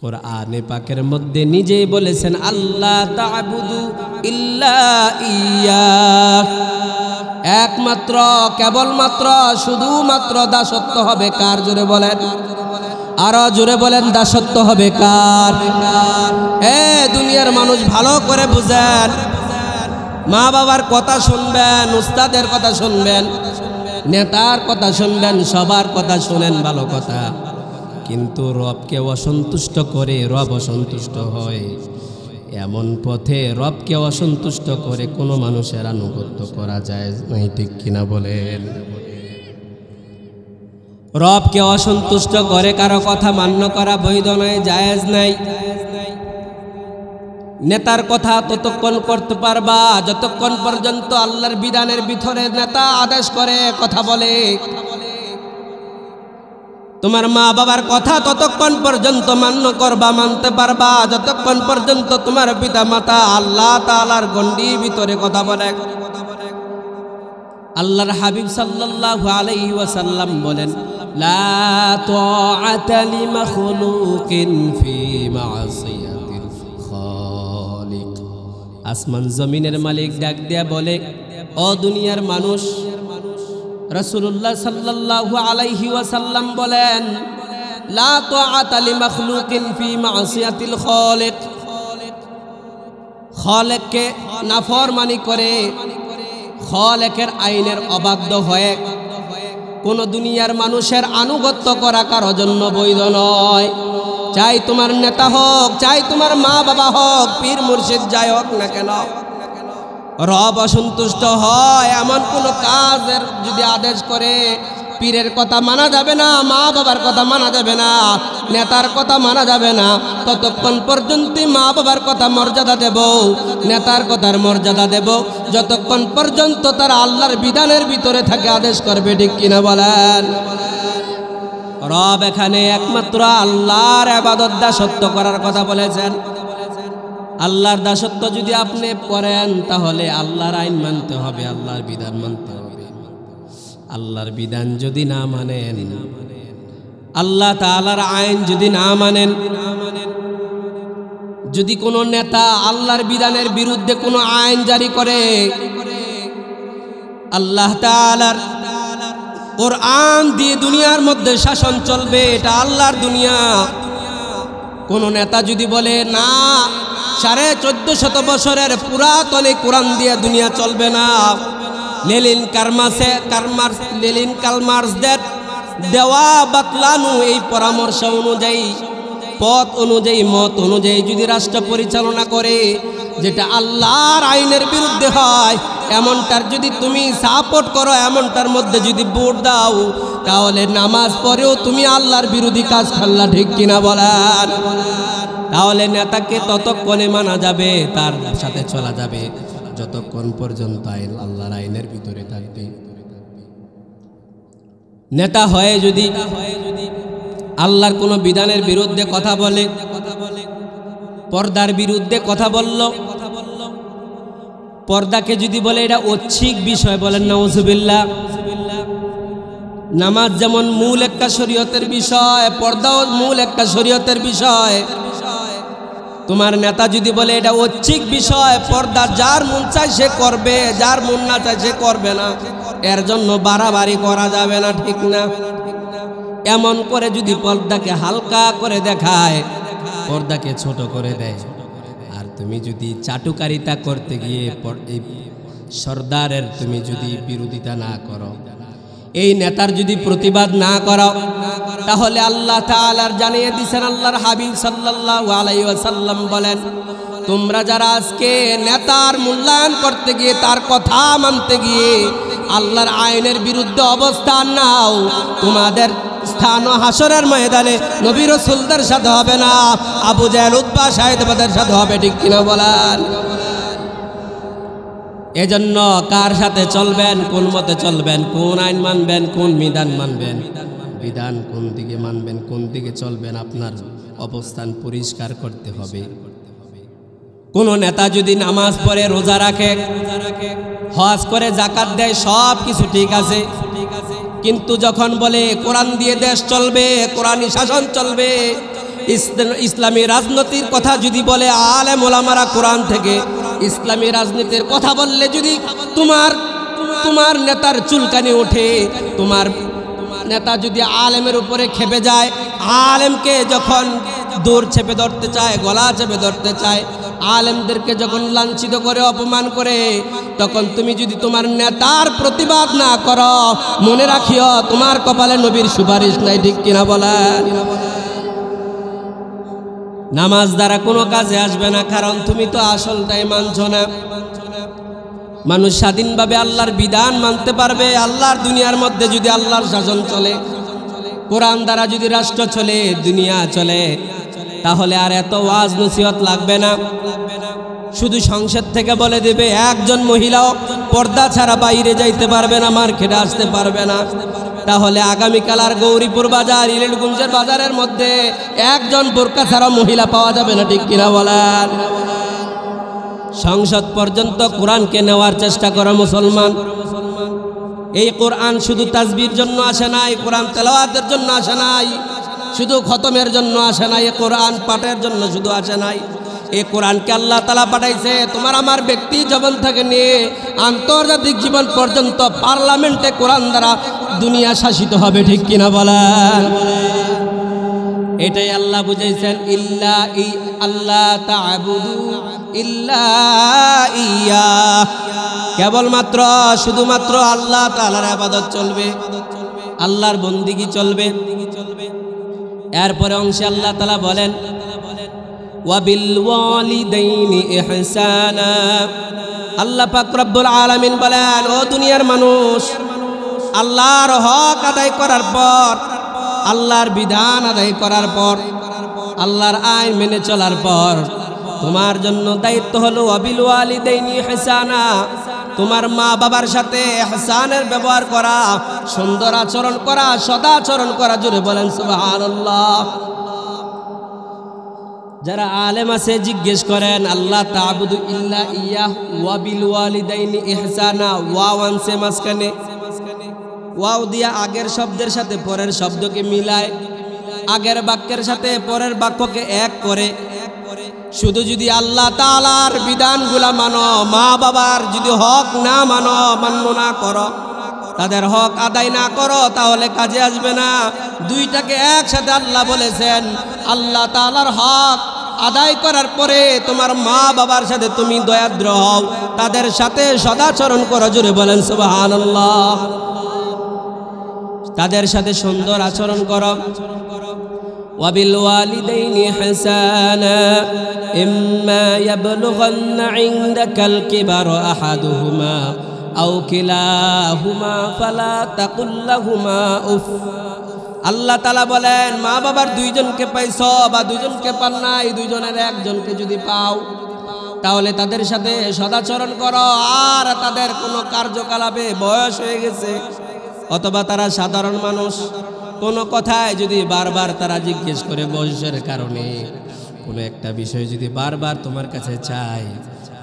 কোরআনে পাকের মধ্যে নিজেই বলেছেন আল্লাহ তা'বুদু ইল্লা ইয়্যাহ, একমাত্র কেবলমাত্র শুধুমাত্র দাসত্ব হবে কার? জোরে বলেন, আরো জোরে বলেন, দাসত্ব হবে কার? দুনিয়ার মানুষ ভালো করে বুঝেন, মা বাবার কথা শুনবেন, উস্তাদের কথা শুনবেন, নেতার কথা শুনবেন, সবার কথা শুনেন, ভালো কথা। কিন্তু রবকে অসন্তুষ্ট করে রব অসন্তুষ্ট হয়, এমন পথে রবকে অসন্তুষ্ট করে কোনো মানুষের আনুগত্য করা যায় নাই, ঠিক কিনা বলেন? রবকে অসন্তুষ্ট করে কারো কথা মান্য করা বৈধ নয়, জায়েজ নাই। নেতার কথা ততক্ষণ করতে পারবা যতক্ষণ পর্যন্ত আল্লাহর বিধানের ভিতরে নেতা আদেশ করে কথা বলে। তোমার মা বাবার কথা ততক্ষণ পর্যন্ত মান্য করবা, মানতে পারবা যতক্ষণ পর্যন্ত তোমার পিতা মাতা আল্লাহ তাআলার গণ্ডির ভিতরে কথা বলে। আল্লাহর হাবিব সাল্লাল্লাহু আলাইহি ওয়াসাল্লাম বলেন, লা তাআতা লিমাখলুকিন ফি মা'সিয়াতিল খালিক। আসমান জমিনের মালিক ডাক দেয়া বলে, ও দুনিয়ার মানুষ, রাসূলুল্লাহ সাল্লাল্লাহু আলাইহি ওয়াসাল্লাম বলেন, লা তাআতা লিমাখলুকিন ফি মা'সিয়াতিল খালিক। খালেককে নাফরমানি করে, খালেকের আইনের অবাধ্য হয়ে কোন দুনিয়ার মানুষের আনুগত্য করা কারোর জন্য বৈধ নয়। চাই তোমার নেতা হোক, চাই তোমার মা বাবা হোক, পীর মুর্শিদ যাই হোক না কেন, রব অসন্তুষ্ট হয় এমন কোন কাজের যদি আদেশ করে, পীরের কথা মানা যাবে না, মা বাবার কথা মানা যাবে না, নেতার কথা মানা যাবে না। ততক্ষণ পর্যন্ত মা বাবার কথা মর্যাদা দেব, নেতার কথার মর্যাদা দেব, যতক্ষণ পর্যন্ত তারা আল্লাহর বিধানের ভিতরে থাকে আদেশ করবে, ঠিক কিনা বলেন? রব এখানে একমাত্র আল্লাহর ইবাদত দাসত্ব করার কথা বলেছেন। আল্লাহর দাসত্ব যদি আপনি করেন তাহলে আল্লাহর আইন মানতে হবে, আল্লাহর বিধান মানতে হবে। আল্লাহর বিধান যদি না মানেন, আল্লাহ তাআলার আইন যদি না মানেন, যদি কোনো নেতা আল্লাহর বিধানের বিরুদ্ধে কোনো আইন জারি করে, আল্লাহ তাআলার কোরআন দিয়ে দুনিয়ার মধ্যে শাসন চলবে, এটা আল্লাহর দুনিয়া। কোন নেতা যদি বলে না 1450 বছরের পুরাতন কোরআন দিয়ে দুনিয়া চলবে না, লেনিন কালমার্সদের দেওয়া বাতলানো এই পরামর্শ অনুযায়ী, পথ অনুযায়ী, মত অনুযায়ী যদি রাষ্ট্র পরিচালনা করে, যেটা আল্লাহর আইনের বিরুদ্ধে হয়, এমনটার যদি তুমি সাপোর্ট করো, এমনটার মধ্যে যদি ভোট দাও, তাহলে নামাজ পড়েও তুমি আল্লাহর বিরোধী কাজ করলা, ঠিক কিনা বলেন? তাহলে নেতাকে ততক্ষণে মানা যাবে, তার সাথে চলা যাবে যতক্ষণ পর্যন্ত আল্লাহর আইনের ভিতরে থাকবে। নেতা হয়ে যদি আল্লাহর কোনো বিধানের বিরুদ্ধে কথা বলে, পর্দার বিরুদ্ধে কথা বলল, পর্দাকে যদি বলে এটা ঐচ্ছিক বিষয়, বলেন নাউজুবিল্লাহ। নামাজ যেমন মূল একটা শরীয়তের বিষয়, পর্দাও মূল একটা শরীয়তের বিষয়। তোমার নেতা যদি বলে এটা ঐচ্ছিক বিষয়, পর্দা যার মন চায় সে করবে, যার মন না চায় সে করবে না, এর জন্য বাড়াবাড়ি করা যাবে না, ঠিক না? এমন করে যদি পর্দাকে হালকা করে দেখায়, পর্দাকে ছোট করে দেয়, আর তুমি যদি চাটুকারিতা করতে গিয়ে এই সর্দারের তুমি যদি বিরোধিতা না করো, এই নেতার যদি প্রতিবাদ না করো, তাহলে আল্লাহ তাআলার জানিয়ে দিয়েছেন, আল্লাহর হাবিব সাল্লাল্লাহু আলাইহি ওয়াসাল্লাম বলেন, তোমরা যারা আজকে নেতার মূল্যায়ন করতে গিয়ে, তার কথা মানতে গিয়ে আল্লাহর আইনের বিরুদ্ধে অবস্থান নাও, তোমাদের স্থান হাসরের ময়দানে নবী রাসূলদের সাথে হবে না, আবু জাহেল উতবা সাহেবদের সাথে হবে, ঠিক কিনা বলেন? এজন্য কার সাথে চলবেন, কোন মতে চলবেন, কোন আইন মানবেন, কোন বিধান মানবেন, বিধান কোন দিকে মানবেন, কোন দিকে চলবেন, আপনার অবস্থান পরিষ্কার করতে হবে। কোন নেতা যদি নামাজ পড়ে, রোজা রাখে, হজ করে, যাকাত দেয়, সব কিছু ঠিক আছে, কিন্তু যখন বলে কোরআন দিয়ে দেশ চলবে, কোরআনী শাসন চলবে, ইসলামী রাজনীতির কথা যদি বলে আলেম ওলামারা কোরআন থেকে ইসলামী রাজনীতির কথা বললে যদি তোমার নেতার চুলকানি ওঠে, তোমার নেতা যদি আলেমের উপরে খেপে যায়, আলেমকে যখন দৌড় চেপে ধরতে চায়, গলা চেপে ধরতে চায়, আলেমদেরকে যখন লাঞ্ছিত করে অপমান করে, তখন তুমি যদি তোমার নেতার প্রতিবাদ না করো, মনে রাখিও তোমার কপালে নবীর সুপারিশ নাই। ঠিক কিনা বলেন? নামাজ দ্বারা কোনো কাজে আসবে না, কারণ তুমি তো আসলটাই মানছো না। মানুষ স্বাধীনভাবে আল্লাহর বিধান মানতে পারবে আল্লাহর দুনিয়ার মধ্যে যদি আল্লাহর শাসন চলে, কোরআন দ্বারা যদি রাষ্ট্র চলে, দুনিয়া চলে, তাহলে আর এত ওয়াজ নসিহত লাগবে না। শুধু সংসদ থেকে বলে দেবে একজন মহিলাও পর্দা ছাড়া বাইরে যাইতে পারবে না, মার্কেটে আসতে পারবে না, তাহলে আগামীকাল আর গৌরীপুর বাজার, ইলেটগঞ্জের বাজারের মধ্যে একজন বোরকা ছাড়া মহিলা পাওয়া যাবে না। ঠিক কিনা বলেন? সংসদ পর্যন্ত কোরআনকে নেওয়ার চেষ্টা করো মুসলমান। এই কোরআন শুধু তাসবির জন্য আসে নাই, কোরআন তেলাওয়াতের জন্য আসে নাই, শুধু খতমের জন্য আসে নাই, এই কোরআন পাঠের জন্য শুধু আসে নাই। এই কোরআনকে আল্লাহ তাআলা পাঠাইছে তোমার আমার ব্যক্তি জীবন থেকে নিয়ে আন্তর্জাতিক জীবন পর্যন্ত পার্লামেন্টে কোরআন দ্বারা দুনিয়া শাসিত হবে। ঠিক কিনা বলেন? এটাই আল্লাহ বুঝাইছেন, ইল্লা আল্লাহ তা'বুদু ইল্লা ইয়া, কেবলমাত্র শুধুমাত্র আল্লাহ তাআলার ইবাদত চলবে, আল্লাহর বন্দিগি চলবে। এরপরে অংশে আল্লাহ তাআলা বলেন ওয়াবিল ওয়ালিদাইনি ইহসানা। আল্লাহ পাক রব্বুল আলামিন বলেন, ও দুনিয়ার মানুষ, আল্লাহর হক আদায় করার পর, আল্লাহর বিধান আদায় করার পর, আল্লাহর আইন মেনে চলার পর তোমার জন্য দায়িত্ব হলো ওয়াবিল ওয়ালিদাইনি ইহসানা, তোমার মা বাবার সাথে ইহসানের ব্যবহার করা, সুন্দর আচরণ করা, সদাচরণ করা। জোরে বলেন সুবহানাল্লাহ। যারা আলেম আছে জিজ্ঞেস করেন আল্লাহ তা'বুদু ইল্লা ইয়া ওয়াবিল ওয়ালিদাইনি ইহসানা, ওয়াও আনছে মাঝখানে, ওয়াও দিয়া আগের শব্দের সাথে পরের শব্দকে মিলায়, আগের বাক্যের সাথে পরের বাক্যকে এক করে। শুধু যদি আল্লাহ তাআলার বিধানগুলা মানো, মা বাবার যদি হক না মানো, মান্য না করো, তাদের হক আদায় না করো, তাহলে কাজে আসবে না। দুইটাকে একসাথে আল্লাহ বলেছেন, আল্লাহ তাআলার হক আদায় করার পরে তোমার মা বাবার সাথে তুমি দয়াদ্র হও, তাদের সাথে সদাচরণ করো। জোরে বলেন সুবহানাল্লাহ। তাদের সাথে সুন্দর আচরণ করো। ওয়াবিল ওয়ালিদাইনি ইহসানা ইম্মা ইয়াবলুগান্না ইনদাকাল কিবারা আহাদুহুমা আও কিলাহুমা ফালা তাকুল লাহুমা উফ। আল্লাহ তাআলা বলেন, মা বাবার দুইজনকে পাইছো বা দুইজনকে পান নাই, দুইজনের একজনকে যদি পাও, তাহলে তাদের সাথে সদাচরণ করো। আর তাদের কোনো কার্যকলাপে বয়স হয়ে গেছে অথবা তারা সাধারণ মানুষ, কোনো কথায় যদি বারবার তারা জিজ্ঞেস করে বয়সের কারণে, কোনো একটা বিষয় যদি বারবার তোমার কাছে চাই,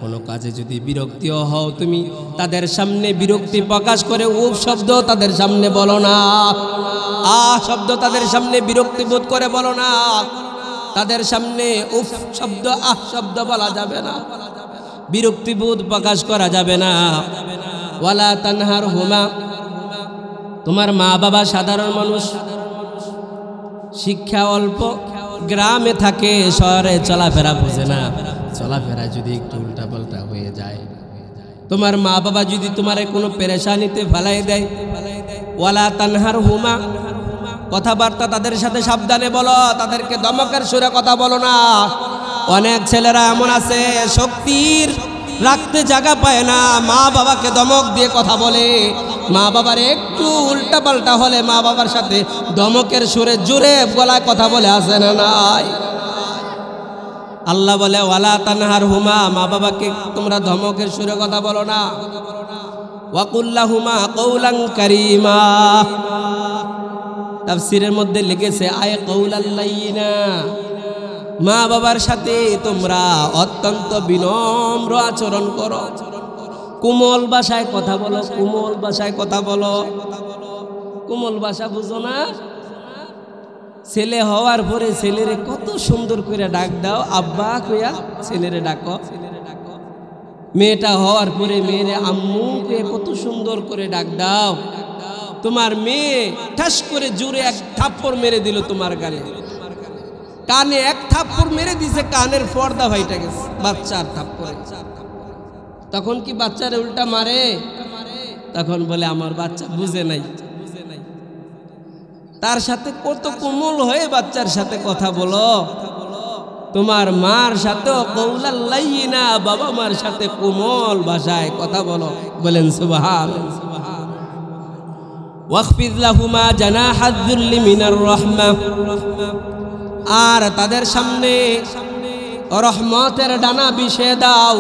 কোনো কাজে যদি বিরক্তিও হও, তুমি তাদের সামনে বিরক্তি প্রকাশ করে উফ শব্দ তাদের সামনে বলো না, আহ শব্দ তাদের সামনে বিরক্তি বোধ করে বলো না, তাদের সামনে উফ শব্দ আহ শব্দ বলা যাবে না, বিরক্তি বোধ প্রকাশ করা যাবে না। ওয়ালা তানহারহুমা, তোমার মা বাবা সাধারণ মানুষ, শিক্ষা অল্প, গ্রামে থাকে, শহরে চলাফেরা বোঝে না, চলাফেরা যদি একটু উল্টাপাল্টা হয়ে যায়, তোমার মা বাবা যদি তোমার কোনো পেরেশানিতে ফেলাই দেয়, ওয়ালা তানহারহুমা, কথাবার্তা তাদের সাথে সাবধানে বলো, তাদেরকে ধমকের সুরে কথা বলো না। অনেক ছেলেরা এমন আছে শক্তির রাখতে জায়গা পায় না, মা বাবাকে ধমক দিয়ে কথা বলে, মা বাবার একটু উল্টা পাল্টা হলে মা বাবার সাথে ধমকের সুরে জোরে গলায় কথা বলে, আসে না নাই? আল্লাহ বলে ওয়ালা তানহারহুমা, মা বাবাকে তোমরা ধমকের সুরে কথা বলো না। ওয়াকুল লাহুমা কওলান কারীমা, তাফসীরের মধ্যে লিখেছে আয় কওলাল লাইয়িনা, মা বাবার সাথে তোমরা অত্যন্ত বিনম্র আচরণ করো, কোমল ভাষায় কথা বলো, কোমল ভাষায় কথা বলো। কোমল ভাষা বুঝো না? ছেলে হওয়ার পরে ছেলেরে কত সুন্দর করে ডাক দাও, আব্বা কইয়া ছেলেরে ডাকো। মেয়েটা হওয়ার পরে মেয়েরে আম্মু কইয়া কত সুন্দর করে ডাক দাও। তোমার মেয়ে ঠাস করে জোরে এক থাপ্পড় মেরে দিল তোমার গালে, কানে এক থাপ্পড় মেরে দিছে, কানের পর্দা ভাইটা গেছে বাচ্চার থাপ্পড়ে। তখন কি বাচ্চারে উল্টা মারে? তখন বলে আমার বাচ্চা বুঝে নাই। তার সাথে কত কোমল হয়ে বাচ্চার সাথে কথা বলো। তোমার মার সাথেও কৌলাল লাইয়িনা, বাবা মার সাথে কোমল ভাষায় কথা বলো। বলেন সুবহানাল্লাহ। ওয়াখফিদ লাহুমা জানাহাদ যুল্লি মিনার রাহমাহ, আর তাদের সামনে রহমতের ডানা বিছিয়ে দাও,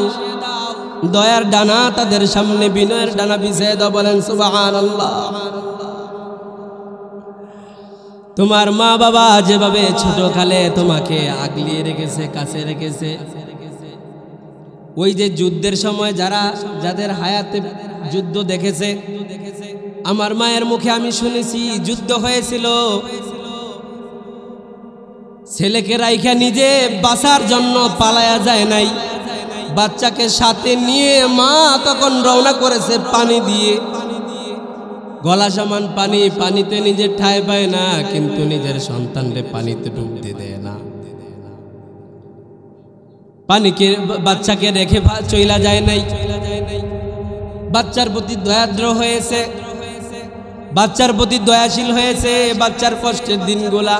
দয়ার ডানা তাদের সামনে বিনয়ের ডানা বিছিয়ে দাও। বলেন সুবহানাল্লাহ। তোমার মা বাবা যেভাবে ছোটকালে তোমাকে আগলিয়ে রেখেছে, কাছে রেখেছে, ওই যে যুদ্ধের সময় যাদের হায়াতে যুদ্ধ দেখেছে, আমার মায়ের মুখে আমি শুনেছি যুদ্ধ হয়েছিল, ছেলেকে রাইখা নিজে বাঁচার জন্য পালায়া যায় নাই, বাচ্চাকে সাথে নিয়ে মা তখন রওনা করেছে পানি দিয়ে, গলা সমান পানি, পানিতে নিজের ঠাঁই পায় না, কিন্তু নিজের সন্তানকে পানিতে ডুবতে দেয় না। পানিকে বাচ্চাকে রেখে চইলা যায় নাই। বাচ্চার প্রতি দয়াদ্র হয়েছে, বাচ্চার প্রতি দয়াশীল হয়েছে। বাচ্চার কষ্টের দিনগুলা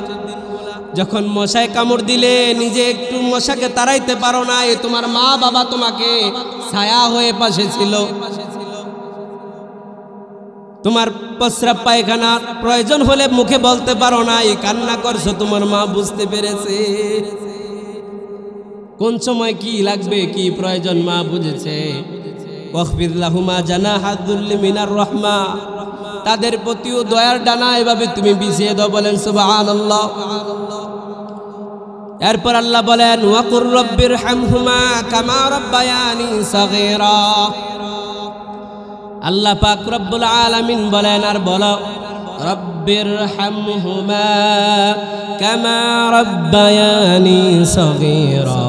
যখন মশায় কামড় দিলে নিজে একটু মশাকে তাড়াইতে পারো না, তোমার মা বাবা তোমাকে ছায়া হয়ে পাশে ছিল। তোমার প্রস্রাব পায়খানা প্রয়োজন হলে মুখে বলতে পারো না, কান্না করছো, তোমার মা বুঝতে পেরেছে কোন সময় কি লাগবে, কি প্রয়োজন, মা বুঝেছে। ওয়াখফিদ লাহুমা জানাহাদ যুল্লি মিনার রাহমাহ, তাদের প্রতিও দয়ার ডানা এভাবে তুমি বিছিয়ে দাও। বলেন সুবহানাল্লাহ। এরপর আল্লাহ বলেন ওয়াকুর রব্বিরহামহুমা কামা রাব্বায়ানি সাগীরা। আল্লাহ পাক রব্বুল আলামিন বলেন, আর বলো রব্বিরহামহুমা কামা রাব্বায়ানি সাগীরা,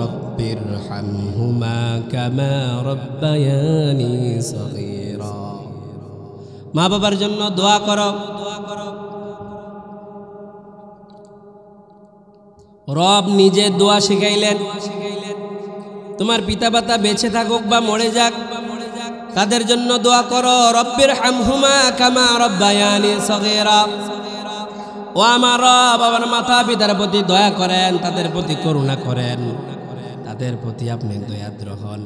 রব্বিরহামহুমা কামা রাব্বায়ানি সাগীরা। মা বাবার জন্য দোয়া করো। রব নিজে দোয়া শিখাইলেন। তোমার পিতা মাতা বেঁচে থাকুক বা মরে যাক, তাদের জন্য দোয়া করো, রব্বিরহামহুমা কামা রাব্বায়ানি সগীরা। ও আমার রব, আমার মাতা পিতার প্রতি দয়া করেন, তাদের প্রতি করুণা করেন, তাদের প্রতি আপনি দয়াদ্র হন,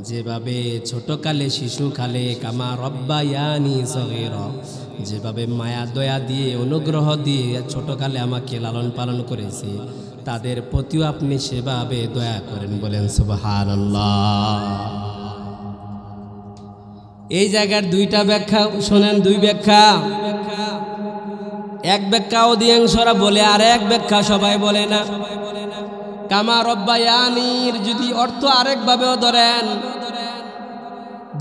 যেভাবে ছোটকালে শিশুকালে কামা রাব্বায়ানি সগীরা, যেভাবে মায়া দয়া দিয়ে অনুগ্রহ দিয়ে ছোটকালে আমাকে লালন পালন করেছে, তাদের প্রতিও আপনি সেভাবে দয়া করেন। বলেন সুবহানাল্লাহ। এই জায়গার দুইটা ব্যাখ্যা শোনেন, দুই ব্যাখ্যা। এক ব্যাখ্যা অধিকাংশরা বলে, আর এক ব্যাখ্যা সবাই বলে না। কামা রব্বায়ানির যদি অর্থ আরেকভাবেও ধরেন,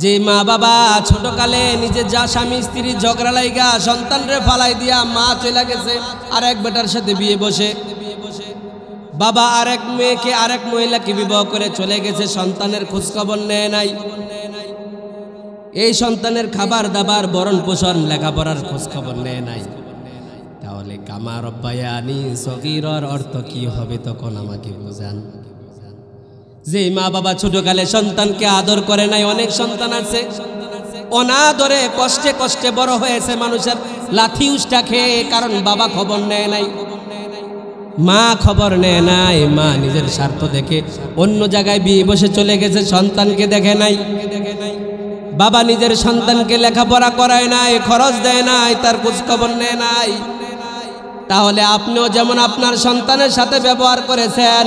যে মা বাবা ছোটকালে নিজের যা স্বামী স্ত্রী ঝগড়া লাইগা সন্তানরে ফালাই দিয়া মা চলে গেছে আরেক বেটার সাথে বিয়ে বসে, বাবা আরেক মেয়েকে আরেক মহিলাকে বিবাহ করে চলে গেছে, সন্তানের খোঁজখবর নেয় নাই, এই সন্তানের খাবার দাবার ভরণ পোষণ লেখাপড়ার খোঁজখবর নেয় নাই, তাহলে কামা রব্বায়ানি সগীরার অর্থ কি হবে তখন আমাকে বোঝান। যে মা বাবা ছোটকালে সন্তানকে আদর করে নাই, অনেক সন্তান আছে অনাদরে কষ্টে কষ্টে বড় হয়েছে মানুষের লাথি উষ্টা খেয়ে, কারণ বাবা খবর নেয় নাই, মা খবর নেয় নাই, মা নিজের স্বার্থ দেখে অন্য জায়গায় বিয়ে বসে চলে গেছে, সন্তানকে দেখে নাই, বাবা নিজের সন্তানকে লেখাপড়া করায় নাই, খরচ দেয় নাই, তার খোঁজ খবর নেয় নাই। তাহলে আপনিও যেমন আপনার সন্তানের সাথে ব্যবহার করেছেন,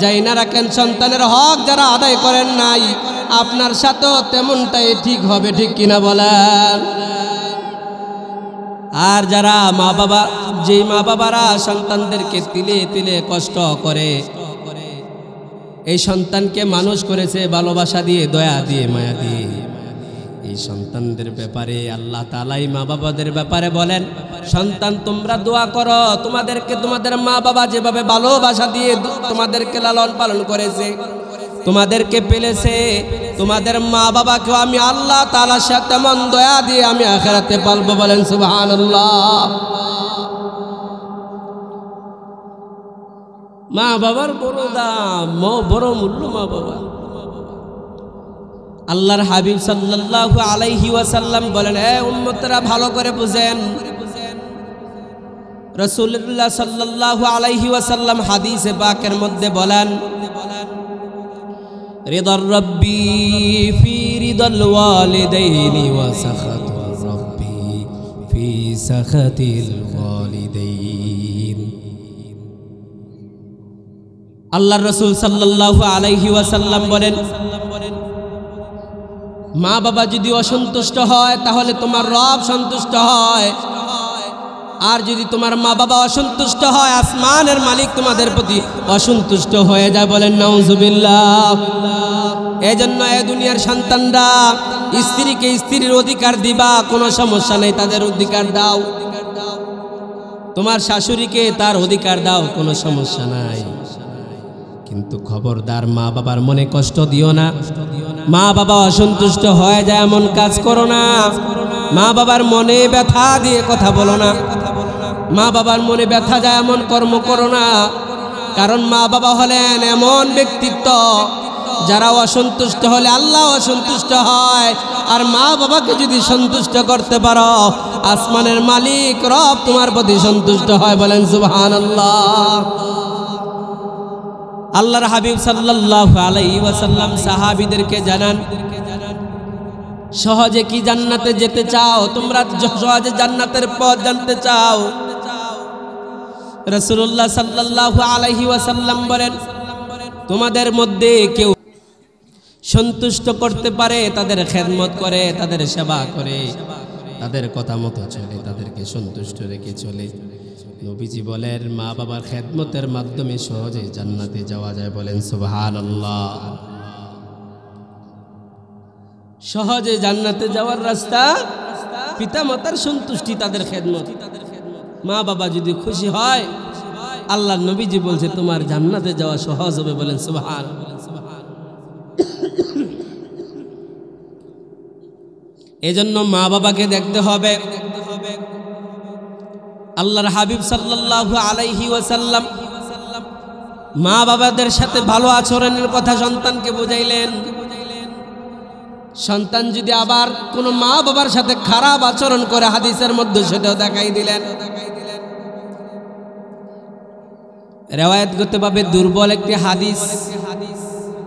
যাই না রাখেন সন্তানের হক যারা আদায় করেন নাই, আপনার সাথেও তেমনটাই ঠিক হবে, ঠিক কিনা বলেন। আর যারা মা বাবা, যে মা বাবারা সন্তানদেরকে তিলে তিলে কষ্ট করে এই সন্তানকে মানুষ করেছে ভালোবাসা দিয়ে, দয়া দিয়ে, মায়া দিয়ে, এই সন্তানদের ব্যাপারে আল্লাহ তাআলা মা বাবাদের ব্যাপারে বলেন, সন্তান তোমরা দোয়া করো, তোমাদেরকে তোমাদের মা বাবা যেভাবে ভালোবাসা দিয়ে তোমাদেরকে লালন পালন করেছে, তোমাদেরকে পেলেছে, তোমাদের মা বাবাকেও আমি আল্লাহ তাআলার সাথে তেমন দয়া দিয়ে আমি আখিরাতে পালবো। বলেন সুবহানাল্লাহ। মা বাবার বড় দাম, বড় মূল্য মা বাবা। আল্লাহর হাবিব সাল্লাল্লাহু আলাইহি ওয়াসাল্লাম বলেন, এ উম্মতরা ভালো করে বুঝেন, রাসূলুল্লাহ সাল্লাল্লাহু আলাইহি ওয়াসাল্লাম হাদিসে পাকের মধ্যে বলেন, রিদার রাব্বি ফি রিদাল ওয়ালিদাইনি ওয়া সাখাতুর রাব্বি ফি সাখাতিল ওয়ালিদাইন। আল্লাহর রাসূল সাল্লাল্লাহু আলাইহি ওয়াসাল্লাম বলেন, মা বাবা যদি অসন্তুষ্ট হয় তাহলে তোমার রব সন্তুষ্ট হয়, আর যদি তোমার মা বাবা অসন্তুষ্ট হয় আসমানের মালিক তোমাদের প্রতি অসন্তুষ্ট হয়ে যায়। বলেন নাউজুবিল্লাহ। এজন্য এই দুনিয়ার সন্তানরা স্ত্রীকে স্ত্রীর অধিকার দিবা, কোনো সমস্যা নেই, তাদের অধিকার দাও। তোমার শাশুড়িকে তার অধিকার দাও, কোনো সমস্যা নাই। কিন্তু খবরদার মা বাবার মনে কষ্ট দিও না, মা বাবা অসন্তুষ্ট হয়ে যায় এমন কাজ করো না, মা বাবার মনে ব্যথা দিয়ে কথা বলো না, মা বাবার মনে ব্যথা যায় এমন কর্ম করো না। কারণ মা বাবা হলেন এমন ব্যক্তিত্ব যারা অসন্তুষ্ট হলে আল্লাহ অসন্তুষ্ট হয়, আর মা বাবাকে যদি সন্তুষ্ট করতে পারো আসমানের মালিক রব তোমার প্রতি সন্তুষ্ট হয়। বলেন সুবহানাল্লাহ। আল্লাহর হাবিব সাল্লাল্লাহু আলাইহি ওয়াসাল্লাম সাহাবীদেরকে জানান, সহজে কি জান্নাতে যেতে চাও? তোমরা সহজে জান্নাতের পথ জানতে চাও? রাসূলুল্লাহ সাল্লাল্লাহু আলাইহি ওয়াসাল্লাম বলেন, তোমাদের মধ্যে কেউ সন্তুষ্ট করতে পারে, তাদের খেদমত করে, তাদের সেবা করে, তাদের কথা মতো চলে, তাদেরকে সন্তুষ্ট রেখে চলে। নবীজি বলেন, মা বাবার খেদমতের মাধ্যমে সহজে জান্নাতে যাওয়া যায়। বলেন সুবহানাল্লাহ। সহজে জান্নাতে যাওয়ার রাস্তা পিতা মাতার সন্তুষ্টি, তাদের খেদমত। মা বাবা যদি খুশি হয়, আল্লাহ নবীজি বলছে তোমার জান্নাতে যাওয়া সহজ হবে। বলেন সুবহানাল্লাহ। এজন্য মা বাবাকে দেখতে হবে। আল্লাহর হাবিব সাল্লাল্লাহু আলাইহি ওয়াসাল্লাম মা বাবাদের সাথে ভালো আচরণের কথা সন্তানকে বুঝাইলেন। সন্তান যদি আবার কোনো মা বাবার সাথে খারাপ আচরণ করে হাদিসের মধ্যে সেটাও দেখাই দিলেন। রিওয়ায়াতগতভাবে দুর্বল একটি হাদিস,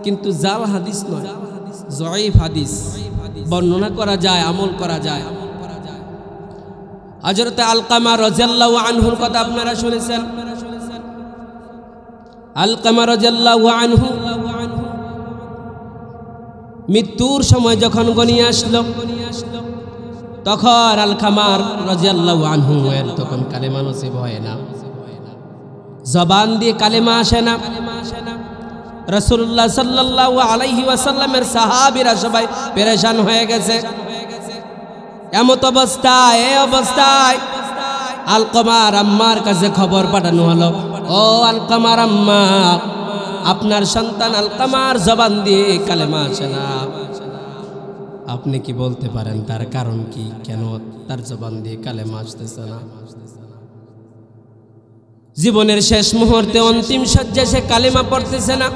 কিন্তু জাল হাদিস নয়, জয়ীফ হাদিস, বর্ণনা করা যায়, আমল করা যায়। হযরত আলকামা রাদিয়াল্লাহু আনহুর কথা আপনারা শুনেছেন। আলকামা রাদিয়াল্লাহু আনহু মৃত্যুর সময় যখন গনিয়ে আসলো, তখন আলকামা রাদিয়াল্লাহু আনহু এর তখন কালেমা নসিব হয় না, জবান দিয়ে কালেমা আসে না। রাসূলুল্লাহ সাল্লাল্লাহু আলাইহি ওয়াসাল্লামের সাহাবীরা সবাই পেরেশান হয়ে গেছে। এমত অবস্থায়, এই অবস্থায় আলকামার আম্মার কাছে খবর পাঠানো হলো, ও আলকামার আম্মা, আপনার সন্তান আলকামার জবান দিয়ে কালেমা আসে না, আপনি কি বলতে পারেন তার কারণ কি, কেন তার জবান দিয়ে কালেমা আসতেছে না? জীবনের শেষ মুহূর্তে অন্তিম শয্যায় সে কালেমা পড়তেছে না।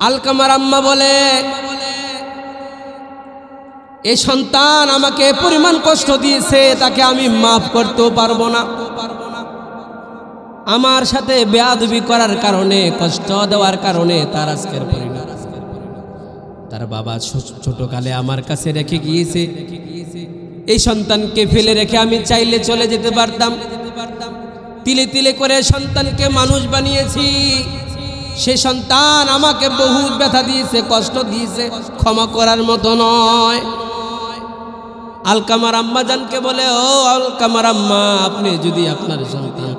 আলকামার আম্মা বলে, এই সন্তান আমাকে পরিমাণ কষ্ট দিয়েছে, তাকে আমি মাফ করতেও পারবো না। আমার সাথে বেয়াদবি করার কারণে, কষ্ট দেওয়ার কারণে তার আজকের পরিণাম। তার বাবা ছোটকালে আমার কাছে রেখে গিয়েছে, এই সন্তানকে ফেলে রেখে আমি চাইলে চলে যেতে পারতাম। তিলে তিলে করে সন্তানকে মানুষ বানিয়েছি, সে সন্তান আমাকে বহুত ব্যথা দিয়েছে, কষ্ট দিয়েছে, ক্ষমা করার মতো নয়। আলকামার আম্মা জানকে বলে, ও আলকামার আম্মা, আপনি যদি আপনার সন্তান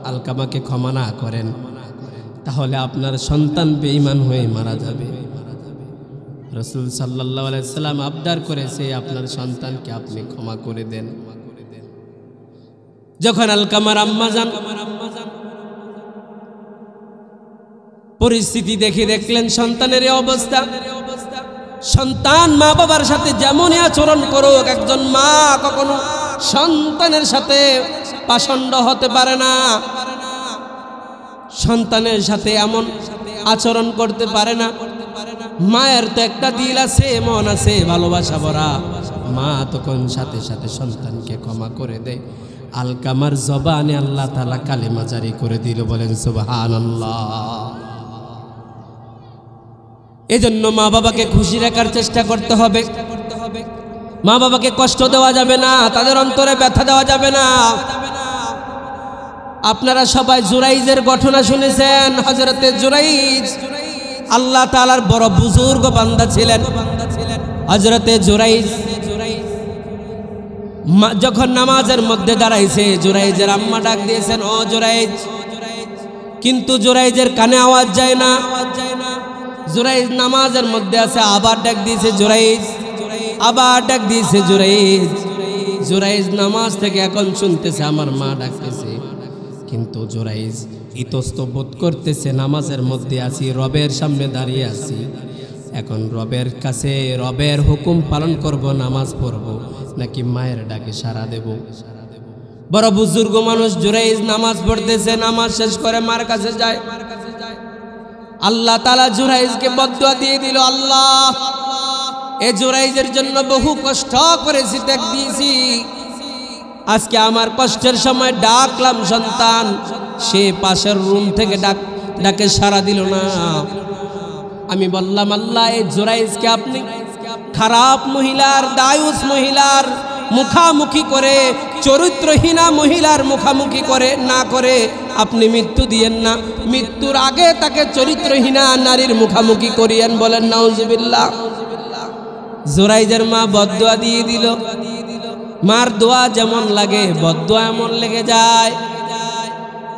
আলকামাকে ক্ষমা না করেন, তাহলে আপনার সন্তান বেঈমান হয়ে মারা যাবে। রাসূল সাল্লাল্লাহু আলাইহি সাল্লাম আবদার করেছে আপনার সন্তানকে আপনি ক্ষমা করে দেন। যখন আলকামার আম্মাজান পরিস্থিতি দেখে দেখলেন সন্তানের এই অবস্থা, সন্তান মা বাবার সাথে যেমনই আচরণ করুক, একজন মা কখনো সন্তানের সাথে পাষণ্ড হতে পারে না, সন্তানের সাথে এমন আচরণ করতে পারে না। মায়ের তো একটা দিল আছে, মন আছে, ভালোবাসা ভরা। মা তখন সাথে সাথে সন্তানকে ক্ষমা করে দেয়। আলকামার জবানে আল্লাহ তাআলা কালেমা জারি করে দিল, বলেন সুবহানাল্লাহ। এজন্য মা বাবাকে খুশি রাখার চেষ্টা করতে হবে। মা বাবাকে কষ্ট দেওয়া যাবে না, তাদের অন্তরে ব্যথা দেওয়া যাবে না। আপনারা সবাই জুরাইজের ঘটনা শুনেছেন। হযরতে জুরাইজ আল্লাহ তাআলার বড় বুজুর্গ বান্দা ছিলেন। হযরতে জুরাইজ যখন নামাজের মধ্যে দাঁড়াইছে, জুরাইজের আম্মা ডাক দিয়েছেন, ও জুরাইজ। কিন্তু জুরাইজের কানে আওয়াজ যায় না। জুরাইজ নামাজের মধ্যে আছে, আবার ডাক দিয়েছে জুরাইজ, আবার ডাক দিয়েছে জুরাইজ। জুরাইজ নামাজ থেকে এখন শুনতেছে আমার মা ডাকতেছে, কিন্তু জুরাইজ ইতস্তত বোধ করতেছে নামাজের মধ্যে আছি, রবের সামনে দাঁড়িয়ে আছি, এখন রবের কাছে রবের হুকুম পালন করব, নামাজ পড়ব নাকি মায়ের ডাকে সাড়া দেব। বড় বুজুর্গ মানুষ জুরাইজ নামাজ পড়তেছে, নামাজ শেষ করে মার কাছে যায়। আল্লাহ তাআলা জুরাইজকে বদদুয়া দিয়ে দিল, আল্লাহ এ জুরাইজের জন্য বহু কষ্ট করেছি, ত্যাগ দিয়েছি, আজকে আমার কষ্টের সময় ডাকলাম সন্তান, সে পাশের রুম থেকে ডাকে সাড়া দিল না। আমি বললাম, আল্লাহ এই জুরাইজকে আপনি খারাপ মহিলার, দায়ুস মহিলার মুখামুখি করে, চরিত্রহীনা মহিলার মুখামুখি করে না করে আপনি মৃত্যু দিয়েন না, মৃত্যুর আগে তাকে চরিত্রহীনা নারীর মুখামুখি করিয়েন, বলেন নাউজুবিল্লাহ। জুরাইজের মা বদদুয়া দিয়ে দিল। মার দোয়া যেমন লাগে বদদুয়া এমন লেগে যায়।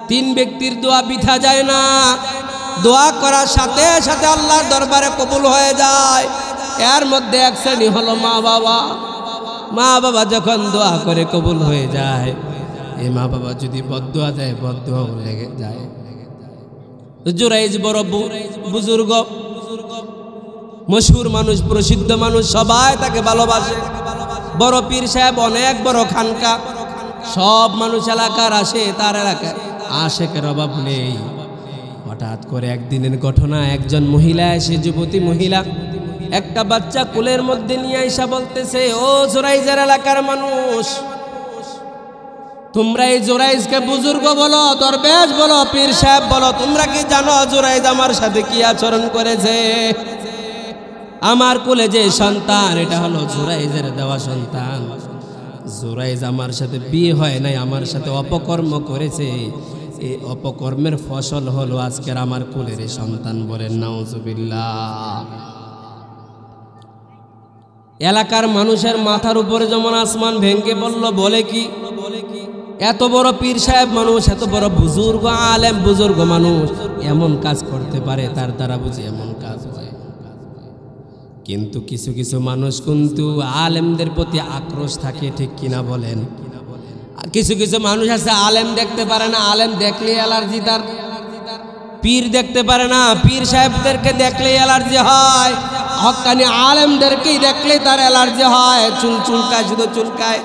তিন ব্যক্তির দোয়া বৃথা যায় না, দোয়া করার সাথে সাথে আল্লাহর দরবারে কবুল হয়ে যায়। এর মধ্যে এক শ্রেণী হলো মা বাবা। মা বাবা যখন দোয়া করে কবুল হয়ে যায়, এই মা বাবা যদি বদদুয়া দেয় বদদুয়াও লেগে যায়। জুরাইজ বড় বুজুর্গ, মশহুর মানুষ, প্রসিদ্ধ মানুষ, সবাই তাকে ভালোবাসে। বড় পীর সাহেব, অনেক বড় খানকা, সব মানুষ এলাকার আসে, তার এলাকায় আশেকের অভাব নেই। হঠাৎ করে একদিনের ঘটনা, একজন মহিলা এসে, যুবতী মহিলা, একটা বাচ্চা কোলের মধ্যে নিয়ে আইসা বলতেছে, ও জুরাইজের এলাকার মানুষ, তোমরা এই জুরাইজকে বুজুর্গ বলো, দরবেশ বলো, পীর সাহেব বলো, তোমরা কি জানো জুরাইজ আমার সাথে কি আচরণ করেছে? আমার কোলে যে সন্তান, এটা হলো জুরাইজের দেওয়া সন্তান। জুরাইজ আমার সাথে বিয়ে হয় নাই, আমার সাথে অপকর্ম করেছে, এই অপকর্মের ফসল হলো আজকের আমার কোলের সন্তান, বলেন নাউজুবিল্লাহ। এলাকার মানুষের মাথার উপরে যেমন আসমান ভেঙে পড়ল। বলে কি, এত বড় পীর সাহেব মানুষ, এত বড় বুজুর্গ আলেম বুজুর্গ মানুষ এমন কাজ করতে পারে, তার দ্বারা বুঝি এমন কাজ হয়। কিন্তু কিছু কিছু মানুষ কিন্তু আলেমদের প্রতি আক্রোশ থাকে, ঠিক কিনা বলেন? কিছু কিছু মানুষ আছে আলেম দেখতে পারে না, আলেম দেখলে অ্যালার্জি তার। পীর দেখতে পারে না, পীর সাহেবদেরকে দেখলেই অ্যালার্জি হয়। হক্কানি আলেমদেরকেই দেখলেই তার অ্যালার্জি হয়, চুল চুলকায়, শুধু চুলকায়।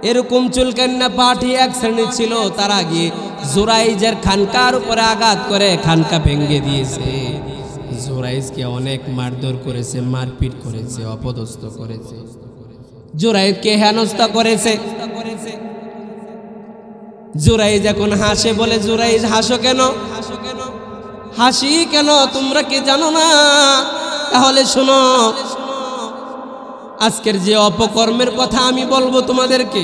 এরকম চুলকান্না পাঠি এক শ্রেণী ছিল, তারা গিয়ে জুরাইজের খানকার উপরে আঘাত করে খানকা ভেঙে দিয়েছে। জুরাইজকে অনেক মারধর করেছে, মারপিট করেছে, অপদস্থ করেছে, জুরাইজকে হেনস্থা করেছে। জুরাইজ এখন হাসে, বলে জুরাইজ হাসো কেন? হাসি কেন? তোমরা কি জানো না? তাহলে শোনো, আজকের যে অপকর্মের কথা আমি বলবো তোমাদেরকে,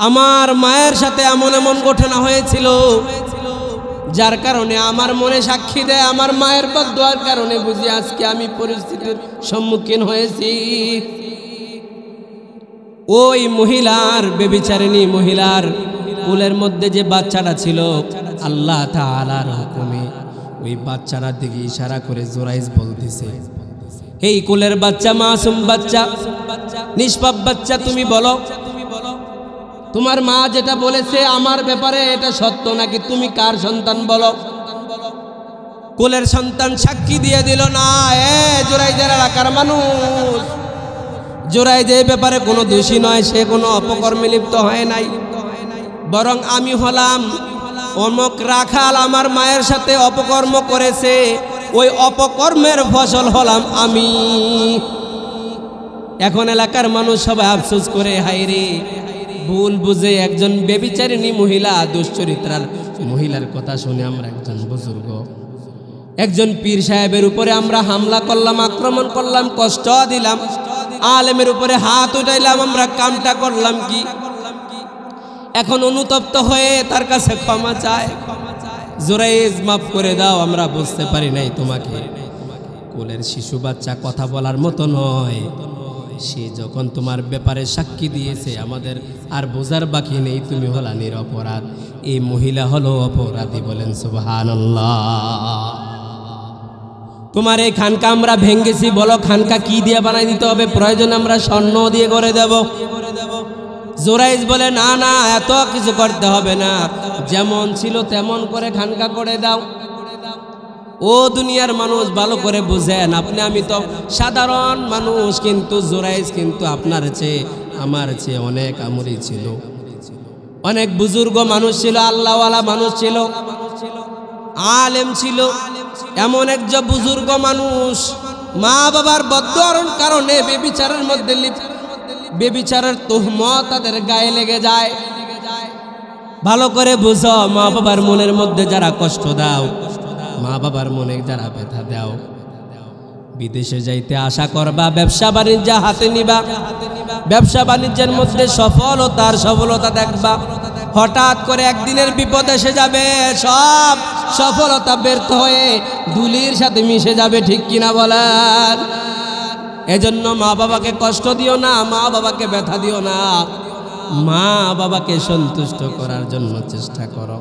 আমার মায়ের সাথে এমন এমন ঘটনা হয়েছিল, যার কারণে আমার মনে সাক্ষী দেয়, আমার মায়ের বদদুয়ার কারণে বুঝি আজকে আমি পরিস্থিতির সম্মুখীন হয়েছি। ওই মহিলার, বেবিচারিণী মহিলার কোলের মধ্যে যে বাচ্চাটা ছিল, আল্লাহ তাআলার হুকুমে ওই বাচ্চারা দিকে ইশারা করে জোরাইজ বলতেছে, এই কোলের বাচ্চা, মাসুম বাচ্চা, নিষ্পাপ বাচ্চা, তুমি বলো তোমার মা যেটা বলেছে আমার ব্যাপারে এটা সত্য নাকি? তুমি কার সন্তান বলো। কোলের সন্তান সাক্ষী দিয়ে দিল, না জোরাইজের এলাকার মানুষ, জোরাইজ এই ব্যাপারে কোনো দোষী নয়, সে কোনো অপকর্মে লিপ্ত হয় নাই, বরং আমি হলাম অমক রাখাল, আমার মায়ের সাথে অপকর্ম করেছে, ওই অপকর্মের ফসল হলাম আমি। এখন এলাকার মানুষ সবাই আফসোস করে, হায়রে ভুল বুঝে একজন বেবিচারিণী মহিলা, দুশ্চরিত্রার মহিলার কথা শুনে আমরা একজন বুজুর্গ, একজন পীর সাহেবের উপরে আমরা হামলা করলাম, আক্রমণ করলাম, কষ্ট দিলাম, আলেমের উপরে হাত উঠাইলাম, আমরা কামটা করলাম কি? এখন অনুতপ্ত হয়ে তার কাছে ক্ষমা চায়, জোরাইজ মাফ করে দাও, আমরা বুঝতে পারি নাই তোমাকে। কোলের শিশু বাচ্চা কথা বলার মতো নয়, সে যখন তোমার ব্যাপারে সাক্ষী দিয়েছে আমাদের আর বোঝার বাকি নেই, তুমি হলা নিরপরাধ, এই মহিলা হলো অপরাধী। বলেন সুবহানাল্লাহ। তোমার এই খানকা আমরা ভেঙ্গেছি, বলো খানকা কি দিয়ে বানাই দিতে হবে? প্রয়োজন আমরা স্বর্ণ দিয়ে করে দেব। জোরাইজ বলে, না না, এত কিছু করতে হবে না, যেমন ছিল তেমন করে খানকা করে দাও। ও দুনিয়ার মানুষ ভালো করে বুঝেন, আপনি আমি তো সাধারণ মানুষ, কিন্তু জোরাইজ কিন্তু আপনার চেয়ে আমার চেয়ে অনেক আমরি ছিল, অনেক বুজুর্গ মানুষ ছিল, আল্লাহওয়ালা মানুষ ছিল, আলেম ছিল, এমন একজন বুজুর্গ মানুষ মা বাবার বদদোয়ার কারণে বেবিচারের মধ্যে বেবিচারের তুহমত তাদের গায়ে লেগে যায়। ভালো করে বুঝো, মা বাবার মনের মধ্যে যারা কষ্ট দাও, মা বাবার মনে যারা ব্যথা দাও, বিদেশে যাইতে আশা করবা, ব্যবসা বাণিজ্য হাতে নিবা, ব্যবসা বাণিজ্যের মধ্যে সফলতা দেখবা, হঠাৎ করে একদিনের বিপদ এসে যাবে, সব সফলতা ব্যর্থ হয়ে ধুলির সাথে মিশে যাবে, ঠিক কিনা বলেন? এজন্য মা বাবাকে কষ্ট দিও না, মা বাবাকে ব্যথা দিও না, মা বাবাকে সন্তুষ্ট করার জন্য চেষ্টা করো।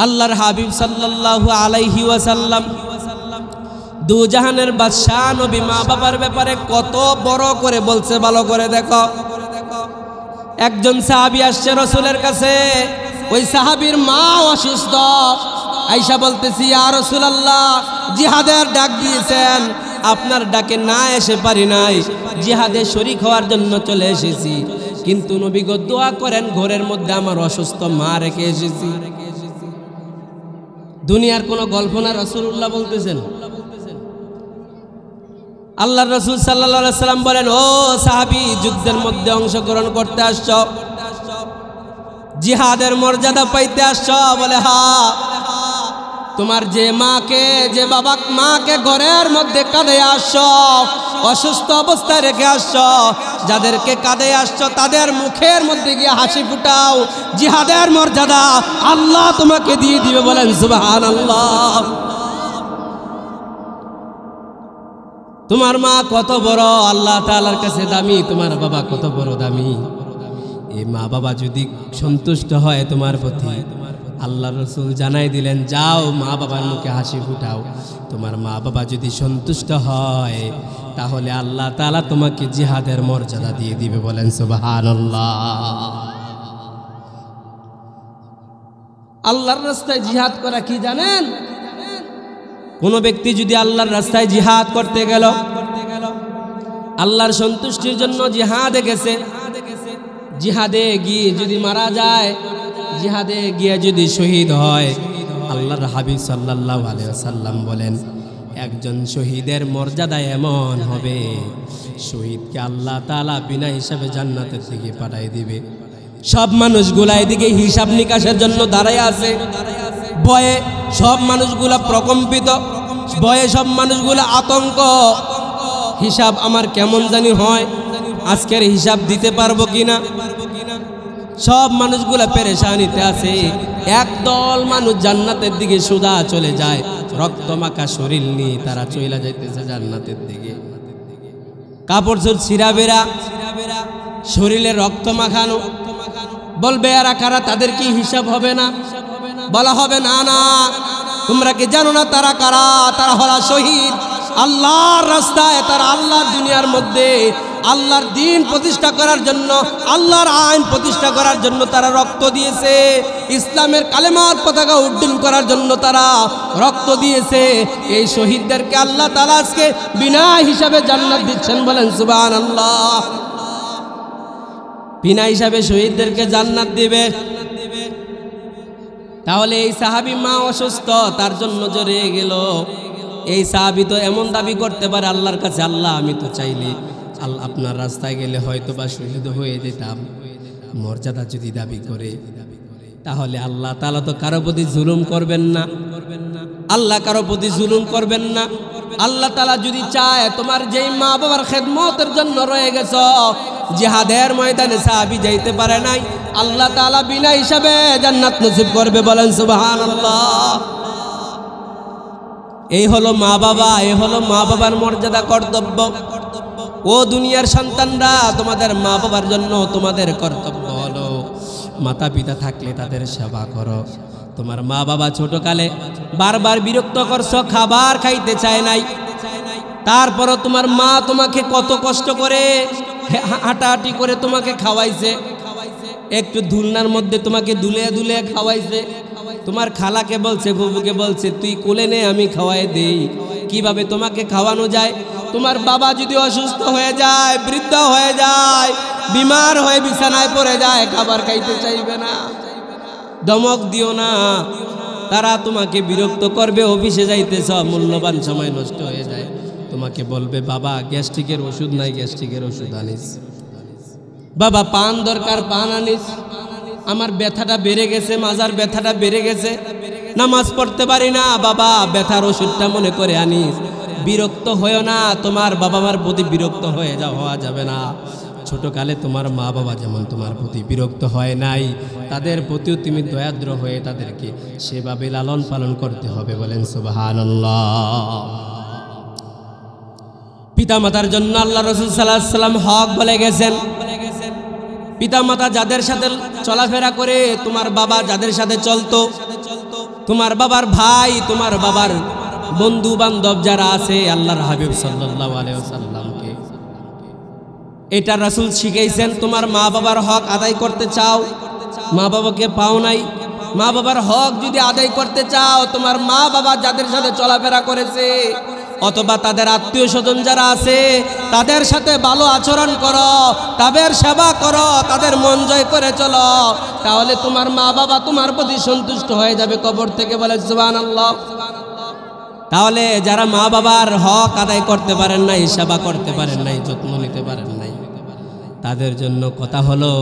আল্লাহর হাবিব সাল্লাল্লাহু আলাইহি ওয়াসাল্লাম দু জাহানের বাদশাহ নবী মা বাবার ব্যাপারে কত বড় করে বলছে, ভালো করে দেখো। একজন সাহাবী আসছে রাসূলের কাছে, ওই সাহাবীর মা অসুস্থ, আয়েশা বলতেছি, ইয়া রাসূলুল্লাহ, জিহাদের ডাক দিয়েছেন, আপনার ডাকে না এসে পারি নাই, জিহাদে শরীক হওয়ার জন্য চলে এসেছি, কিন্তু নবী গো দোয়া করেন, ঘরের মধ্যে আমার অসুস্থ মা রেখে এসেছি। দুনিয়ার কোনো গল্প না, রাসূলুল্লাহ বলতেছেন। আল্লাহর রাসূল সাল্লাল্লাহু আলাইহি সাল্লাম বলেন, ও সাহাবী, যুদ্ধের মধ্যে অংশগ্রহণ করতে আসছো, জিহাদের মর্যাদা পাইতে আসছো? বলে হ্যাঁ। তোমার যে মাকে, যে বাবা মাকে ঘরের মধ্যে কাঁধে আসছো, অসুস্থ অবস্থায় রেখে আসছো, যাদেরকে কাঁধে আসছো তাদের মুখের মধ্যে গিয়ে হাসি ফুটাও, জিহাদের মর্যাদা আল্লাহ তোমাকে দিয়ে দিবে। বলেন সুবহানাল্লাহ। তোমার মা কত বড় আল্লাহ তাআলার কাছে দামি, তোমার বাবা কত বড় দামি। এই মা বাবা যদি সন্তুষ্ট হয় তোমার প্রতি, আল্লাহ রাসূল জানাই দিলেন, যাও মা বাবার মুখে হাসি ফুটাও। তোমার মা বাবা যদি সন্তুষ্ট হয়, তাহলে আল্লাহ তাআলা তোমাকে জিহাদের মর্যাদা দিয়ে দিবে। বলেন সুবহানাল্লাহ। আল্লাহর রাস্তায় জিহাদ করা কি জানেন? কোন ব্যক্তি যদি আল্লাহর রাস্তায় জিহাদ করতে গেল, আল্লাহর সন্তুষ্টির জন্য জিহাদে গেছে, জিহাদে গিয়ে যদি মারা যায়, জিহাদে গিয়ে যদি শহীদ হয়, আল্লাহর হাবিব সাল্লাল্লাহু আলাইহি ওয়াসাল্লাম বলেন, একজন শহীদের মর্যাদা এমন হবে, শহীদকে আল্লাহ তাআলা বিনা হিসাবে জান্নাতের দিকে পাঠিয়ে দিবে। সব মানুষগুলা এদিকে হিসাব নিকাশের জন্য দাঁড়ায় আছে, ভয়ে সব মানুষগুলা প্রকম্পিত, ভয়ে সব মানুষগুলা আতঙ্ক, হিসাব আমার কেমন জানি হয়, আজকের হিসাব দিতে পারবো কিনা। সব মানুষগুলা পেরেশানিতে আছে। একদল মানুষ জান্নাতের দিকে সোজা চলে যায়, রক্তমাখা শরীর নিয়ে তারা চলে যাইতেছে জান্নাতের দিকে, কাপড় চোর ছিঁড়া বেড়া, শরীরে রক্ত মাখানো। বলবে এরা কারা, তাদের কি হিসাব হবে না? বলা হবে না, না, তোমরা কি জানো না তারা কারা? তারা হলো শহীদ। আল্লাহর রাস্তায় তারা আল্লাহর দুনিয়ার মধ্যে আল্লাহর দ্বীন প্রতিষ্ঠা করার জন্য, আল্লাহর আইন প্রতিষ্ঠা করার জন্য তারা রক্ত দিয়েছে। ইসলামের কালেমার পতাকা উড্ডীন করার জন্য তারা রক্ত দিয়েছে। এই শহীদদেরকে আল্লাহ তাআলা আজকে বিনা হিসাবে জান্নাত দিচ্ছেন। বলেন সুবহানাল্লাহ। বিনা হিসাবে শহীদদেরকে জান্নাত দিবে। তাহলে এই সাহাবী মা অসুস্থ, তার জন্য জ্বরে গেল। এই সাহাবী তো এমন দাবি করতে পারে আল্লাহর কাছে, আল্লাহ আমি তো চাইলে আল্লাহ আপনার রাস্তায় গেলে হয়তো বা শহীদ হয়ে যেতাম। মর্যাদা যদি দাবি করে, তাহলে আল্লাহ তাআলা তো কারো প্রতি জুলুম করবেন না। আল্লাহ কারো প্রতি জুলুম করবেন না। আল্লাহ তাআলা যদি চায়, তোমার যেই মা বাবার খেদমতের জন্য রয়ে গেছ, জিহাদের ময়দানে সাহাবী যাইতে পারে নাই, আল্লাহ তাআলা বিনা হিসাবে জান্নাত নসিব করবে। বলেন সুবহানাল্লাহ। এই হলো মা বাবা, এই হলো মা বাবার মর্যাদা, কর্তব্য। ও দুনিয়ার সন্তানরা, তোমাদের মা বাবার জন্য তোমাদের কর্তব্য হলো মাতা পিতা থাকলে তাদের সেবা করো। তোমার মা বাবা ছোটকালে বারবার বিরক্ত করছো, খাবার খাইতে চায় নাই, তারপরও তোমার মা তোমাকে কত কষ্ট করে হাঁটাহাঁটি করে তোমাকে খাওয়াইছে, একটু ধুলনার মধ্যে তোমাকে দুলে দুলে খাওয়াইছে। তোমার খালাকে বলছে, ফুফুকে বলছে, তুই কোলে নে, আমি খাওয়াই দেই। কিভাবে তোমাকে খাওয়ানো যায়? তোমার বাবা যদি অসুস্থ হয়ে যায়, বৃদ্ধ হয়ে যায়, বিমার হয়ে বিছানায় পড়ে যায়, খাবার খাইতে চাইবে না। ধমক দিও না, তারা তোমাকে বিরক্ত করবে। অফিসে যাইতেছ, মূল্যবান সময় নষ্ট হয়ে যায়, তোমাকে বলবে বাবা গ্যাস্ট্রিকের ওষুধ নাই, গ্যাস্ট্রিকের ওষুধ আনিস। বাবা পান দরকার, পান আনিস। আমার ব্যথাটা বেড়ে গেছে, মাজার ব্যথাটা বেড়ে গেছে, নামাজ পড়তে পারি না, বাবা ব্যথার ওষুধটা মনে করে আনিস। বিরক্ত হয়েও না, তোমার বাবা মার প্রতি বিরক্ত হওয়া যাবে না। ছোটকালে তোমার মা বাবা যেমন তোমার প্রতি বিরক্ত হয় নাই, তাদের প্রতিও তুমি দয়াদ্র হয়ে তাদেরকে সেভাবে লালন পালন করতে হবে। বলেন সুবহানাল্লাহ। পিতামাতার জন্য আল্লাহ রাসূল সাল্লাল্লাহু আলাইহি ওয়াসাল্লাম হক বলে গেছেন। পিতামাতা যাদের সাথে চলাফেরা করে, তোমার বাবা যাদের সাথে চলতো, তোমার বাবার ভাই, তোমার বাবার বন্ধু বান্ধব যারা আছে, আল্লাহর হাবিব সাল্লাল্লাহু আলাইহি ওয়াসাল্লামকে এটা রাসূল শিখাইছেন। তোমার মা বাবার হক আদায় করতে চাও, মা বাবাকে পাও নাই, মা বাবার হক যদি আদায় করতে চাও, তোমার মা বাবা যাদের সাথে চলাফেরা করেছে অথবা তাদের আত্মীয় স্বজন যারা আছে, তাদের সাথে ভালো আচরণ করো, তাদের সেবা করো, তাদের মন জয় করে চলো, তাহলে তোমার মা বাবা তোমার প্রতি সন্তুষ্ট হয়ে যাবে কবর থেকে। বলে সুবহানাল্লাহ। তাহলে যারা মা বাবার হক আদায় করতে পারেন নাই, সেবা করতে পারেন নাই, যত্ন নিতে পারেন নাই, তাদের জন্য কথা হলো,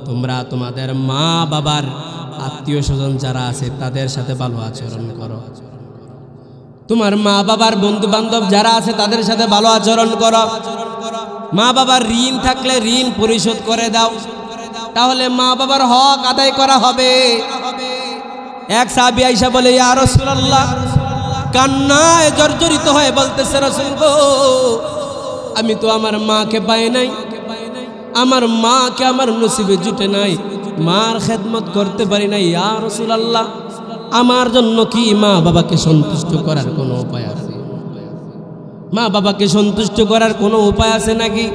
তোমরা তোমাদের মা বাবার আত্মীয় স্বজন যারা আছে তাদের সাথে ভালো আচরণ করো। তোমার মা বাবার বন্ধু বান্ধব যারা আছে তাদের সাথে ভালো আচরণ করো। মা বাবার ঋণ থাকলে ঋণ পরিশোধ করে দাও, তাহলে মা বাবার হক আদায় করা হবে। এক সাহাবী আয়েশা বলে, ইয়া রাসূলুল্লাহ, কান্নায় জর্জরিত হয়ে বলতেছে, রাসূল গো, আমি তো আমার মাকে পাই নাই, আমার মাকে আমার নসিবে জুটে নাই, মার খেদমত করতে পারি নাই। ইয়া রাসূলুল্লাহ, আমার জন্য কি মা বাবাকে সন্তুষ্ট করার কোনো উপায় আছে? মা বাবাকে সন্তুষ্ট করার কোনো উপায় আছে নাকি?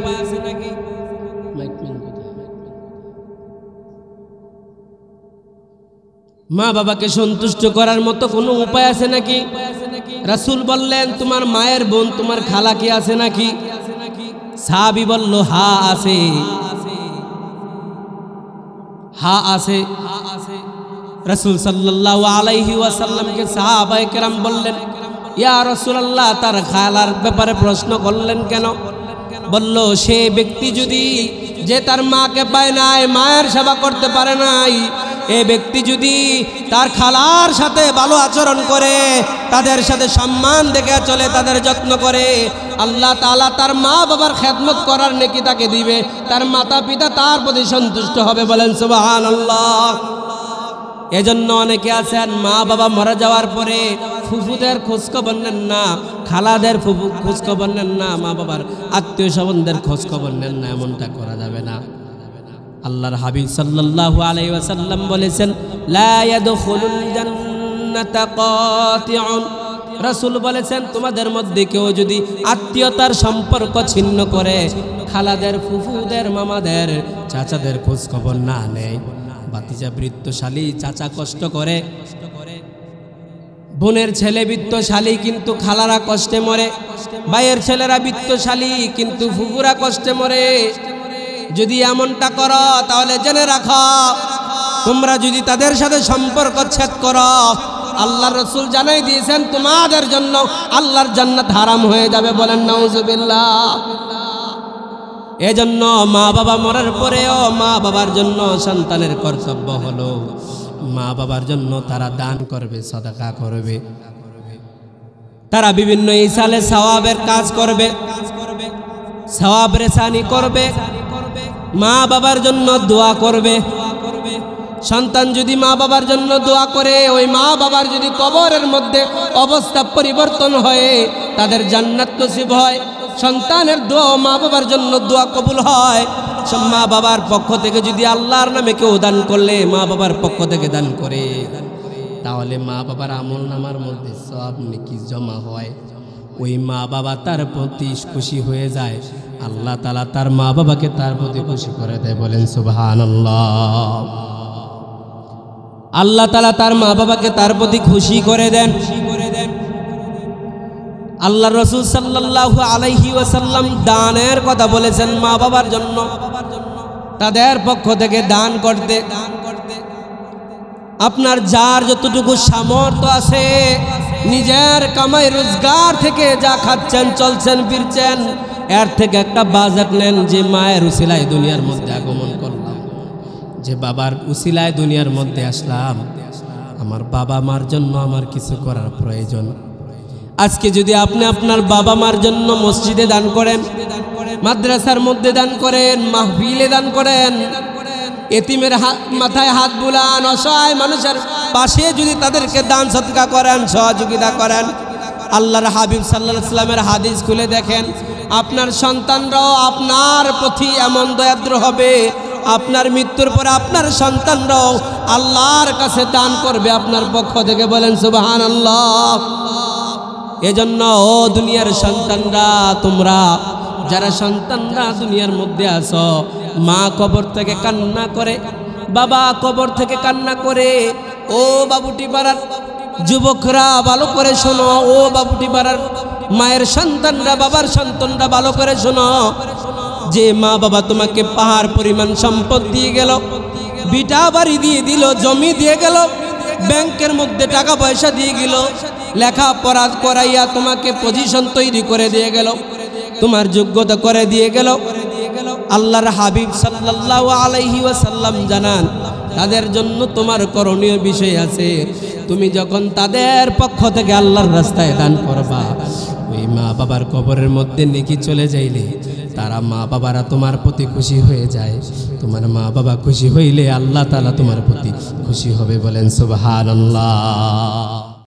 মা বাবাকে সন্তুষ্ট করার মতো কোনো উপায় আছে নাকি? রাসূল বললেন, তোমার মায়ের বোন, তোমার খালা কি আছে নাকি? সাহাবী বলল, হা আছে, হা আছে। রাসূল সাল্লাল্লাহু আলাইহি ওয়াসাল্লামকে সাহাবায়ে কেরাম বললেন, ইয়া রাসূলুল্লাহ, তার খালার ব্যাপারে প্রশ্ন করলেন কেন? বলল, সে ব্যক্তি যদি, যে তার মাকে পায় নাই, মায়ের সেবা করতে পারে নাই, এই ব্যক্তি যদি তার খালার সাথে ভালো আচরণ করে, তাদের সাথে সম্মান দেখে চলে, তাদের যত্ন করে, আল্লাহ তাআলা তার মা বাবার খেদমত করার নেকি তাকে দিবে, তার মাতা পিতা তার প্রতি সন্তুষ্ট হবে। বলেন সুবহানাল্লাহ। এজন্য অনেকে আছেন মা বাবা মারা যাওয়ার পরে ফুফুদের খোঁজখবর নেন না, খালাদের খোঁজখবর নেন না, মা বাবার আত্মীয় স্বজনদের খোঁজখবর নেন না, এমনটা করা যাবে না। আল্লাহর হাবিব সাল্লাল্লাহু আলাইহি ওয়াসাল্লাম বলেছেন, লা ইয়াদখুলুল জান্নাতা কাতিউন, রাসূল বলেছেন তোমাদের মধ্যে কেউ যদি আত্মীয়তার সম্পর্ক ছিন্ন করে, খালাদের, ফুফুদের, মামাদের, চাচাদের খোঁজ খবর না নেয়, ভাতিজা বৃত্তশালী, চাচা কষ্ট করে, বোনের ছেলে বৃত্তশালী কিন্তু খালারা কষ্টে মরে, ভাইয়ের ছেলেরা বৃত্তশালী কিন্তু ফুফুরা কষ্টে মরে, যদি এমনটা করো তাহলে জেনে রাখো তোমরা যদি তাদের সাথে সম্পর্ক ছেদ করো, আল্লাহর রাসূল জানাই দিয়েছেন তোমাদের জন্য আল্লাহর জান্নাত হারাম হয়ে যাবে। বলেন নাউজুবিল্লাহ। এজন্য মা বাবা মরার পরেও মা বাবার জন্য সন্তানের কর্তব্য হলো মা বাবার জন্য তারা দান করবে, সাদাকা করবে, তারা বিভিন্ন ইসালে সওয়াবের কাজ করবে, সওয়াব রেসানি করবে, মা বাবার জন্য দোয়া করবে। সন্তান যদি মা বাবার জন্য দোয়া করে, ওই মা বাবার যদি কবরের মধ্যে অবস্থা পরিবর্তন হয়, তাদের জান্নাত নসিব হয়। সন্তানের দোয়া মা বাবার জন্য দোয়া কবুল হয়। মা বাবার পক্ষ থেকে যদি আল্লাহর নামে কেউ দান করলে, মা বাবার পক্ষ থেকে দান করে, তাহলে মা বাবার আমল নামার মধ্যে সব নেকি জমা হয়। ওই মা বাবা তার প্রতি খুশি হয়ে যায়, আল্লাহ তাআলা তার মা বাবাকে তার প্রতি খুশি করে দেয়। বলেন সুবহানাল্লাহ। আল্লাহ তাআলা তার মা বাবাকে তার প্রতি খুশি করে দেন। আল্লাহ রাসূল সাল্লাল্লাহু আলাইহি ওয়াসাল্লাম দানের কথা বলেছেন মা বাবার জন্য, তাদের পক্ষ থেকে দান করতে। আপনার যার যতটুকু সামর্থ্য আছে, নিজের কামাই রোজগার থেকে যা খাচ্ছেন, চলছেন, ফিরছেন, এর থেকে একটা বাজেট নেন যে মায়ের উসিলায় দুনিয়ার মধ্যে আগমন করলাম, যে বাবার উসিলায় দুনিয়ার মধ্যে আসলাম, আমার বাবা মার জন্য আমার কিছু করার প্রয়োজন। আজকে যদি আপনি আপনার বাবা মার জন্য মসজিদে দান করেন, মাদ্রাসার মধ্যে দান করেন, মাহফিলে দান করেন, এতিমের মাথায় হাত বুলান, অসহায় মানুষের পাশে যদি তাদেরকে দান সদকা করেন, সহযোগিতা করেন, আল্লাহর হাবিব সাল্লাল্লাহু আলাইহি ওয়াসাল্লামের হাদিস খুলে দেখেন, আপনার সন্তানরাও আপনার প্রতি এমন দয়াদ্র হবে, আপনার মৃত্যুর পরে আপনার সন্তানরাও আল্লাহর কাছে দান করবে আপনার পক্ষ থেকে। বলেন সুবহানাল্লাহ। এজন্য ও দুনিয়ার সন্তানরা, তোমরা যারা সন্তানরা দুনিয়ার মধ্যে আছো, মা কবর থেকে কান্না করে, বাবা কবর থেকে কান্না করে, ও বাবুটি পাড়ার যুবকরা ভালো করে শোনো, ও বাবুটি পাড়ার মায়ের সন্তানরা, বাবার সন্তানরা ভালো করে শোনো, যে মা বাবা তোমাকে পাহাড় পরিমাণ সম্পদ দিয়ে গেল, বিটা বাড়ি দিয়ে দিল, জমি দিয়ে গেল, ব্যাংকের মধ্যে টাকা পয়সা দিয়ে গেল, লেখাপড়া করাইয়া তোমাকে পজিশন তৈরি করে দিয়ে গেল, তোমার যোগ্যতা করে দিয়ে গেল, আল্লাহর হাবিব সাল্লাল্লাহু আলাইহি ওয়াসাল্লাম জানান তাদের জন্য তোমার করণীয় বিষয় আছে। তুমি যখন তাদের পক্ষ থেকে আল্লাহর রাস্তায় দান করবা, ওই মা বাবার কবরের মধ্যে নেকি চলে যাইলে তারা মা বাবারা তোমার প্রতি খুশি হয়ে যায়। তোমার মা বাবা খুশি হইলে আল্লাহ তাআলা তোমার প্রতি খুশি হবে। বলেন সুবহানাল্লাহ।